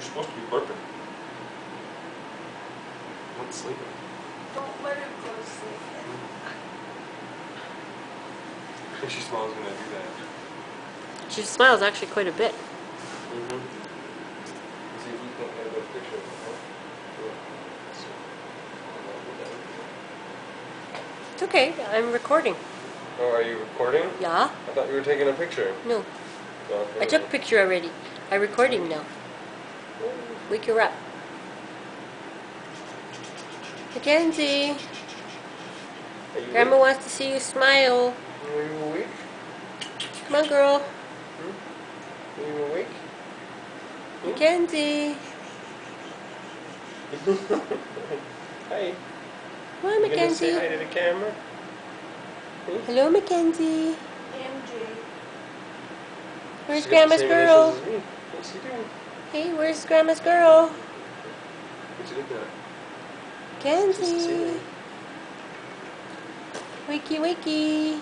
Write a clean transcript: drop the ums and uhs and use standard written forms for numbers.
You're supposed to be burping. Not sleeping. Don't let her go to sleep. I think she smiles when I do that. She smiles actually quite a bit. Mm-hmm. See if you can get a good picture of her. It's okay, I'm recording. Oh, are you recording? Yeah? I thought you were taking a picture. No. Oh, I took a picture already. I'm recording now. Wake her up. Mackenzie, Grandma wants to see you smile. Are you awake? Come on, girl. Are you awake? Mackenzie. Hi. Come on, You gonna say hi Mackenzie. to the camera? Hello, Mackenzie. MJ. Where's She got the Grandma's same girl? initials as me. What's he doing? Hey, where's Grandma's girl? What's he looking at? Mackenzie. Wakey, wakey.